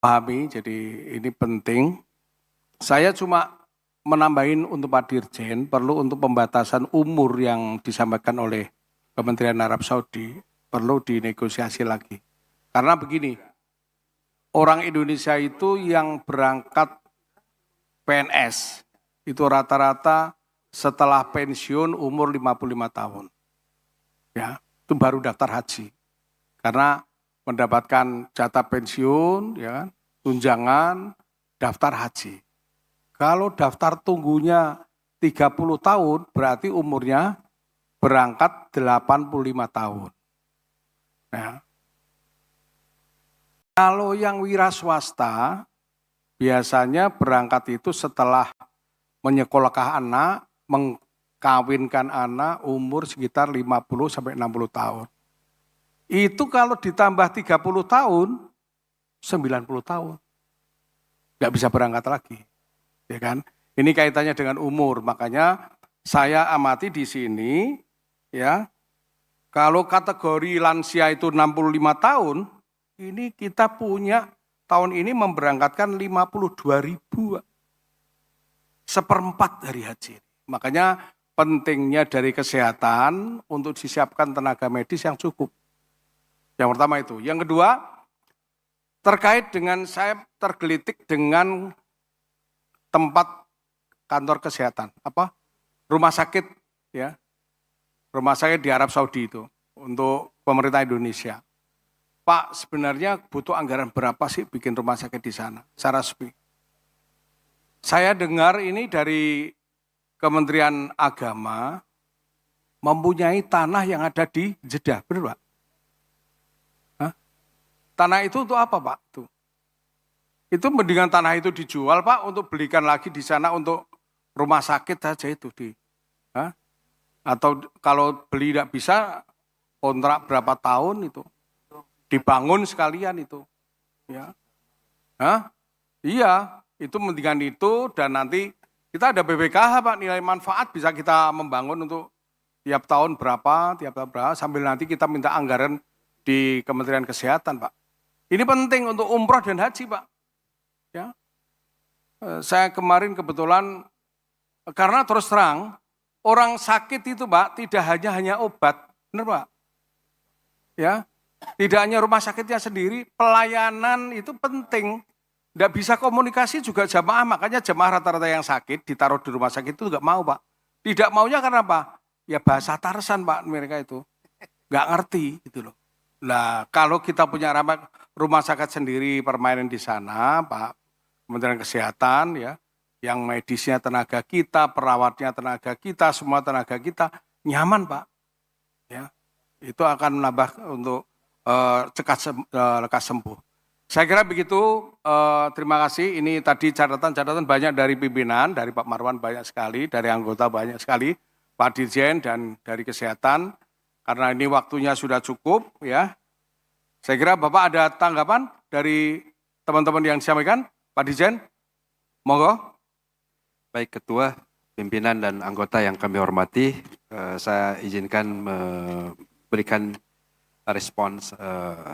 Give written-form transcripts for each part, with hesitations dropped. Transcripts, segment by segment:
pahami, jadi ini penting. Saya cuma menambahin untuk Pak Dirjen, perlu untuk pembatasan umur yang disampaikan oleh Kementerian Arab Saudi, perlu dinegosiasi lagi. Karena begini, orang Indonesia itu yang berangkat PNS, itu rata-rata setelah pensiun umur 55 tahun. Ya, itu baru daftar haji. Karena mendapatkan jatah pensiun, ya kan, tunjangan, daftar haji. Kalau daftar tunggunya 30 tahun, berarti umurnya berangkat 85 tahun. Nah, kalau yang wira swasta, biasanya berangkat itu setelah menyekolahkan anak, mengkawinkan anak umur sekitar 50-60 tahun. Itu kalau ditambah 30 tahun, 90 tahun. Nggak bisa berangkat lagi. Ya kan? Ini kaitannya dengan umur, makanya saya amati di sini, ya, kalau kategori lansia itu 65 tahun, ini kita punya tahun ini memberangkatkan 52.000, seperempat dari haji. Makanya pentingnya dari kesehatan untuk disiapkan tenaga medis yang cukup. Yang pertama itu. Yang kedua, terkait dengan saya tergelitik dengan tempat kantor kesehatan, rumah sakit, ya, rumah sakit di Arab Saudi itu untuk pemerintah Indonesia. Pak, sebenarnya butuh anggaran berapa sih bikin rumah sakit di sana, secara resmi? Saya dengar ini dari Kementerian Agama mempunyai tanah yang ada di Jeddah, benar Pak? Tanah itu untuk apa Pak? Itu mendingan tanah itu dijual Pak untuk belikan lagi di sana untuk rumah sakit saja itu atau kalau beli tidak bisa kontrak berapa tahun itu dibangun sekalian itu, ya. Iya, itu mendingan itu dan nanti kita ada BPKH Pak, nilai manfaat bisa kita membangun untuk tiap tahun berapa sambil nanti kita minta anggaran di Kementerian Kesehatan Pak. Ini penting untuk umroh dan haji Pak. Ya, saya kemarin kebetulan karena terus terang orang sakit itu Pak tidak hanya obat, benar Pak? Ya, tidak hanya rumah sakitnya sendiri, pelayanan itu penting. Tidak bisa komunikasi juga jamaah, makanya jamaah rata-rata yang sakit ditaruh di rumah sakit itu nggak mau Pak. Tidak maunya karena apa? Ya bahasa Tarsan Pak mereka itu, nggak ngerti gitu loh. Nah kalau kita punya rumah sakit sendiri permainan di sana Pak, Kementerian Kesehatan ya, yang medisnya tenaga kita, perawatnya tenaga kita, semua tenaga kita nyaman Pak. Ya, itu akan menambah untuk lekas sembuh. Saya kira begitu. Terima kasih. Ini tadi catatan-catatan banyak dari pimpinan, dari Pak Marwan banyak sekali, dari anggota banyak sekali, Pak Dirjen dan dari Kesehatan. Karena ini waktunya sudah cukup, ya. Saya kira Bapak ada tanggapan dari teman-teman yang disampaikan, Pak Dirjen, monggo. Baik Ketua, pimpinan dan anggota yang kami hormati, saya izinkan memberikan respons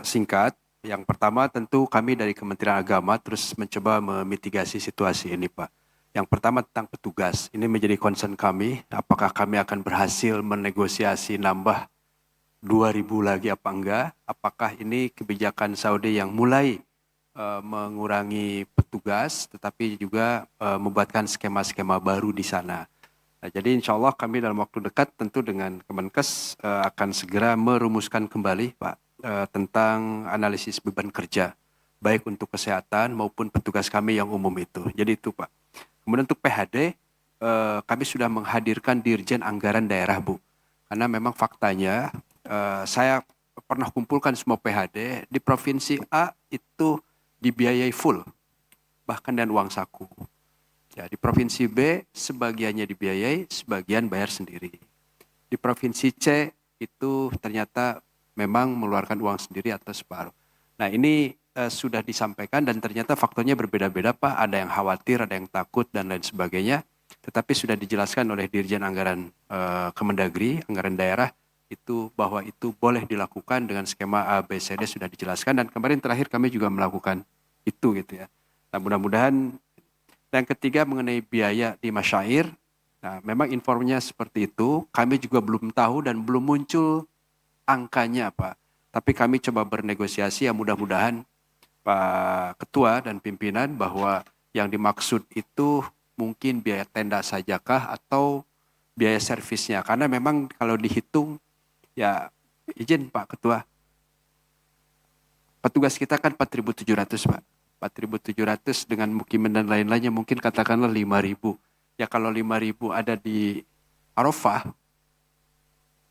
singkat. Yang pertama tentu kami dari Kementerian Agama terus mencoba memitigasi situasi ini Pak. Yang pertama tentang petugas, ini menjadi concern kami, apakah kami akan berhasil menegosiasi nambah 2.000 lagi apa enggak, apakah ini kebijakan Saudi yang mulai mengurangi petugas, tetapi juga membuatkan skema-skema baru di sana. Nah, jadi insya Allah kami dalam waktu dekat tentu dengan Kemenkes akan segera merumuskan kembali Pak tentang analisis beban kerja, baik untuk kesehatan maupun petugas kami yang umum itu. Jadi itu Pak. Kemudian untuk PHD, kami sudah menghadirkan Dirjen Anggaran Daerah Bu. Karena memang faktanya saya pernah kumpulkan semua PHD di Provinsi A itu dibiayai full, bahkan dan uang saku. Ya, di Provinsi B sebagiannya dibiayai, sebagian bayar sendiri. Di Provinsi C itu ternyata memang mengeluarkan uang sendiri atau separuh. Nah ini sudah disampaikan dan ternyata faktornya berbeda-beda Pak. Ada yang khawatir, ada yang takut dan lain sebagainya. Tetapi sudah dijelaskan oleh Dirjen Anggaran Kemendagri, Anggaran Daerah, itu bahwa itu boleh dilakukan dengan skema A, B, C, D sudah dijelaskan. Dan kemarin terakhir kami juga melakukan itu gitu ya. Nah mudah-mudahan. Dan ketiga mengenai biaya di masyair, nah memang informnya seperti itu, kami juga belum tahu dan belum muncul angkanya Pak. Tapi kami coba bernegosiasi, ya mudah-mudahan Pak Ketua dan pimpinan bahwa yang dimaksud itu mungkin biaya tenda sajakah atau biaya servisnya. Karena memang kalau dihitung, ya izin Pak Ketua, petugas kita kan 4.700 Pak. 4.700 dengan mukiman dan lain-lainnya mungkin katakanlah 5.000. Ya kalau 5.000 ada di Arafah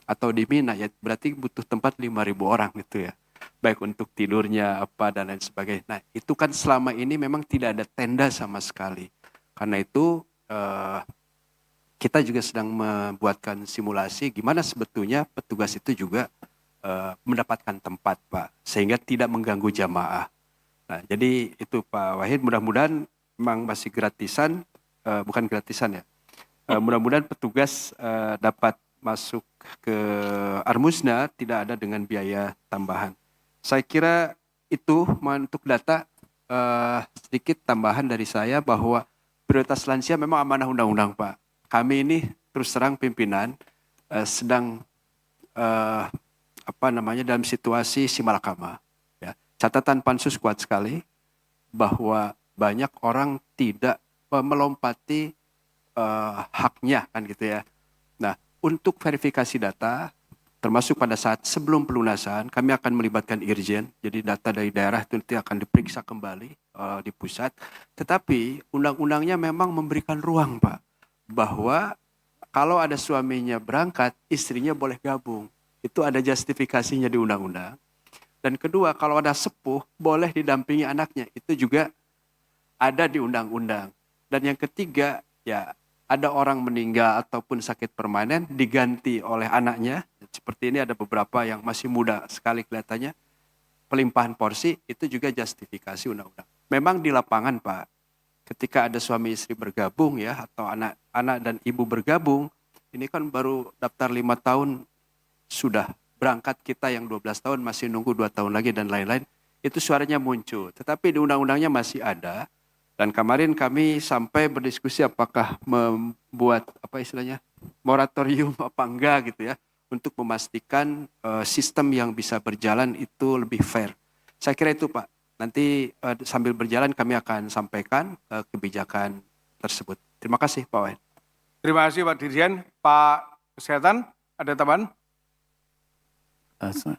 atau di Mina ya berarti butuh tempat 5.000 orang gitu ya. Baik untuk tidurnya apa dan lain sebagainya. Nah itu kan selama ini memang tidak ada tenda sama sekali. Karena itu kita juga sedang membuatkan simulasi gimana sebetulnya petugas itu juga mendapatkan tempat Pak. Sehingga tidak mengganggu jamaah. Nah, jadi itu Pak Wahid, mudah-mudahan memang masih gratisan, bukan gratisan ya. Mudah-mudahan petugas dapat masuk ke Armusna tidak ada dengan biaya tambahan. Saya kira itu untuk data sedikit tambahan dari saya bahwa prioritas lansia memang amanah undang-undang Pak. Kami ini terus terang pimpinan sedang dalam situasi simalakama. Catatan pansus kuat sekali bahwa banyak orang tidak melompati haknya kan gitu ya. Nah, untuk verifikasi data termasuk pada saat sebelum pelunasan kami akan melibatkan Irjen. Jadi data dari daerah itu nanti akan diperiksa kembali di pusat. Tetapi undang-undangnya memang memberikan ruang, Pak, bahwa kalau ada suaminya berangkat, istrinya boleh gabung. Itu ada justifikasinya di undang-undang. Dan kedua, kalau ada sepuh, boleh didampingi anaknya. Itu juga ada di undang-undang. Dan yang ketiga, ya ada orang meninggal ataupun sakit permanen diganti oleh anaknya. Seperti ini ada beberapa yang masih muda sekali kelihatannya. Pelimpahan porsi, itu juga justifikasi undang-undang. Memang di lapangan, Pak, ketika ada suami istri bergabung ya, atau anak dan ibu bergabung, ini kan baru daftar 5 tahun sudah berangkat, kita yang 12 tahun masih nunggu 2 tahun lagi dan lain-lain, itu suaranya muncul. Tetapi di undang-undangnya masih ada. Dan kemarin kami sampai berdiskusi apakah membuat moratorium apa enggak gitu ya, untuk memastikan sistem yang bisa berjalan itu lebih fair. Saya kira itu Pak. Nanti sambil berjalan kami akan sampaikan kebijakan tersebut. Terima kasih Pak Wahid. Terima kasih Pak Dirjen. Pak Kesehatan, ada tambahan?